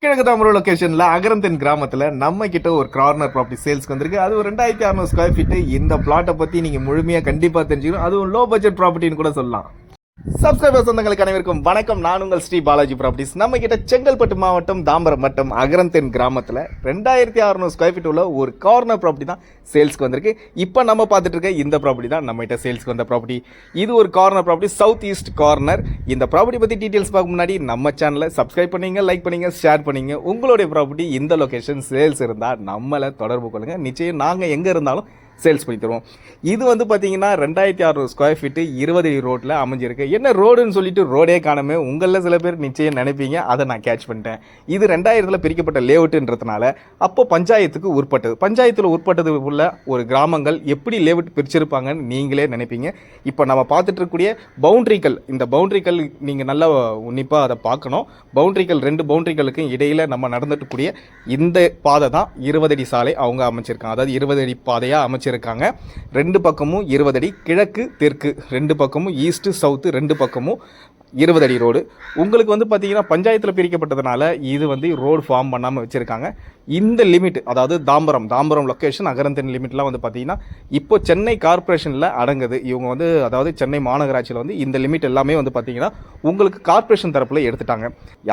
கிழக்கு தாம்பரம் லொகேஷன்ல அகரந்தன் கிராமத்துல நம்ம கிட்ட ஒரு கார்னர் ப்ராப்பர்ட்டி சேல்ஸ்க்கு வந்திருக்கு. அது ஒரு 2600 ஸ்கொயர் ஃபீட். இந்த பிளாட்டை பத்தி நீங்க முழுமையா கண்டிப்பா தெரிஞ்சுக்கணும். அதுவும் லோ பட்ஜெட் ப்ராப்பர்ட்டின்னு கூட சொல்லலாம். சப்ஸ்கிரைபர் சொந்தங்களுக்கு அனைவருக்கும் வணக்கம். நான் உங்கள் ஸ்ரீ பாலாஜி ப்ராப்பர்ட்டிஸ். நம்ம கிட்ட செங்கல்பட்டு மாவட்டம் தாம்பரம் வட்டம் அகரந்தன் கிராமத்தில் 2600 ஸ்கொயர் ஃபீட் உள்ள ஒரு கார்னர் ப்ராப்பர்ட்டி தான் சேல்ஸ்க்கு வந்திருக்கு. இப்போ நம்ம பார்த்துட்டு இருக்க இந்த ப்ராப்பர்ட்டி தான் நம்ம கிட்ட சேல்ஸ்க்கு வந்த ப்ராப்பர்ட்டி. இது ஒரு corner property, south east corner. இந்த ப்ராப்பர்ட்டி பற்றி டீட்டெயில்ஸ் பார்க்க முன்னாடி நம்ம சேனலை சப்ஸ்கிரைப் பண்ணிங்க, லைக் பண்ணிங்க, ஷேர் பண்ணிங்க. உங்களுடைய ப்ராப்பர்ட்டி இந்த லொக்கேஷன் சேல்ஸ் இருந்தால் நம்மளை தொடர்பு கொள்ளுங்கள். நிச்சயம் நாங்கள் எங்கே இருந்தாலும் சேல்ஸ் பண்ணி தருவோம். இது வந்து பார்த்தீங்கன்னா 2600 ஸ்கொயர் ஃபீட்டு 20 அடி ரோட்டில் அமைஞ்சிருக்கு. என்ன ரோடுன்னு சொல்லிட்டு ரோடே காணமே உங்களில் சில பேர் நிச்சயம் நினைப்பீங்க. அதை நான் கேட்ச் பண்ணிட்டேன். இது 2000 பிரிக்கப்பட்ட லேஅவுட்டுன்றதுனால அப்போ பஞ்சாயத்துக்கு உட்பட்டது. பஞ்சாயத்தில் உட்பட்டது உள்ள ஒரு கிராமங்கள் எப்படி லேஅவுட் பிரிச்சிருப்பாங்கன்னு நீங்களே நினைப்பீங்க. இப்போ நம்ம பார்த்துட்டு இருக்கக்கூடிய பவுண்ட்ரிகள், இந்த பவுண்ட்ரிகள் நீங்கள் நல்லா உன்னிப்பாக அதை பார்க்கணும். பவுண்ட்ரிகள் 2 பவுண்ட்ரிகளுக்கு இடையில் நம்ம நடந்துட்டு கூடிய இந்த பாதை தான் 20 அடி சாலை அவங்க அமைச்சிருக்காங்க. அதாவது 20 அடி பாதையாக அமைச்சிருக்காங்க. 2 பக்கமும் 20 அடி, கிழக்கு தெற்கு 2 பக்கமும், ஈஸ்ட் சவுத்து 2 பக்கமும் 20 அடி ரோடு. உங்களுக்கு வந்து பார்த்தீங்கன்னா பஞ்சாயத்தில் பிரிக்கப்பட்டதுனால இது வந்து ரோடு ஃபார்ம் பண்ணாமல் வச்சுருக்காங்க. இந்த லிமிட், அதாவது தாம்பரம் லொக்கேஷன் அகரந்தன் லிமிட்லாம் வந்து பார்த்தீங்கன்னா இப்போ சென்னை கார்பரேஷனில் அடங்குது. இவங்க வந்து அதாவது சென்னை மாநகராட்சியில் வந்து இந்த லிமிட் எல்லாமே வந்து பார்த்தீங்கன்னா உங்களுக்கு கார்பரேஷன் தரப்பில் எடுத்துட்டாங்க.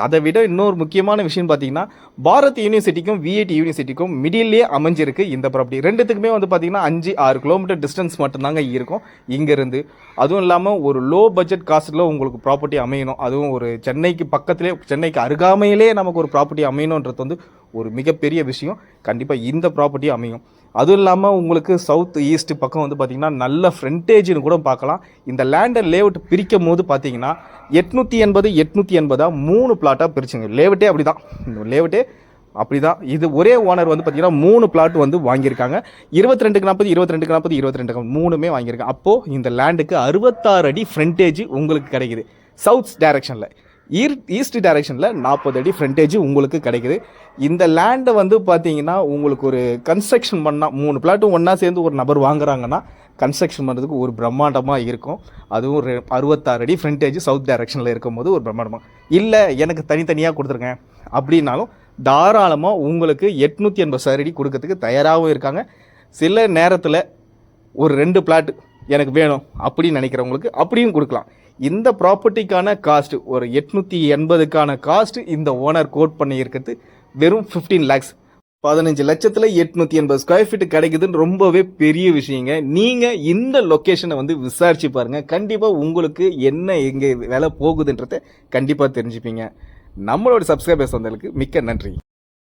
அதை விட இன்னொரு முக்கியமான விஷயம் பார்த்தீங்கன்னா பாரத் யூனிவர்சிட்டிக்கும் விஐடி யூனிவர்சிட்டிக்கும் மிடில்லே அமைஞ்சிருக்கு இந்த ப்ராப்பர்ட்டி. ரெண்டுத்துக்குமே வந்து பார்த்தீங்கன்னா 5-6 கிலோமீட்டர் டிஸ்டன்ஸ் மட்டும்தாங்க இருக்கும் இங்கேருந்து. அதுவும் இல்லாமல் ஒரு லோ பட்ஜெட் காஸ்ட்டில் உங்களுக்கு ப்ராப்பர்ட்டி அமையணும், அதுவும் ஒரு சென்னைக்கு பக்கத்திலே, சென்னைக்கு அருகாமையிலே நமக்கு ஒரு ப்ராப்பர்ட்டி அமையணுன்றது வந்து ஒரு மிகப்பெரிய விஷயம். கண்டிப்பாக இந்த ப்ராப்பர்ட்டி அமையும். அதுவும் இல்லாமல் உங்களுக்கு சவுத் ஈஸ்ட் பக்கம் வந்து பார்த்திங்கன்னா நல்ல ஃப்ரண்டேஜ்னு கூட பார்க்கலாம். இந்த லேண்ட் அண்ட் லேஅவுட் பிரிக்கும் போது பார்த்தீங்கன்னா 880 3 பிளாட்டாக பிரிச்சுங்க. லேஅவுட்டே அப்படி தான், லேஅவுட்டே அப்படி தான். இது ஒரே ஓனர் வந்து பார்த்தீங்கன்னா 3 பிளாட் வந்து வாங்கியிருக்காங்க. 22-40 மூணுமே வாங்கியிருக்காங்க. அப்போது இந்த லேண்டுக்கு 66 அடி ஃப்ரண்டேஜ் உங்களுக்கு கிடைக்குது. சவுத் டைரக்ஷனில், ஈஸ்ட் டைரக்ஷனில் 40 அடி ஃப்ரண்டேஜ் உங்களுக்கு கிடைக்குது. இந்த லேண்டை வந்து பார்த்தீங்கன்னா உங்களுக்கு ஒரு கன்ஸ்ட்ரக்ஷன் பண்ணால் 3 பிளாட்டும் ஒன்றா சேர்ந்து ஒரு நபர் வாங்குறாங்கன்னா கன்ஸ்ட்ரக்ஷன் பண்ணுறதுக்கு ஒரு பிரம்மாண்டமாக இருக்கும். அதுவும் 66 அடி ஃப்ரண்டேஜ் சவுத் டைரக்ஷனில் இருக்கும்போது ஒரு பிரம்மாண்டமாக. இல்லை எனக்கு தனித்தனியாக கொடுத்துருங்க அப்படின்னாலும் தாராளமாக உங்களுக்கு 880 அடி கொடுக்கறதுக்கு தயாராகவும் இருக்காங்க. சில நேரத்தில் ஒரு 2 பிளாட் எனக்கு வேணும் அப்படின்னு நினைக்கிறவங்களுக்கு அப்படியும் கொடுக்கலாம். இந்த ப்ராப்பர்ட்டிக்கான காஸ்ட் ஒரு 880க்கான காஸ்ட் இந்த ஓனர் கோட் பண்ணியிருக்கிறது வெறும் 15 lakhs. 15 லட்சத்தில் 880 ஸ்கொயர் ஃபீட் கிடைக்குதுன்னு ரொம்பவே பெரிய விஷயங்க. நீங்கள் இந்த லொக்கேஷனை வந்து விசாரிச்சு பாருங்கள். கண்டிப்பாக உங்களுக்கு என்ன எங்கே விலை போகுதுன்றதை கண்டிப்பாக தெரிஞ்சுப்பீங்க. நம்மளோட சப்ஸ்கிரைபர்ஸ் வந்ததுக்கு மிக்க நன்றி.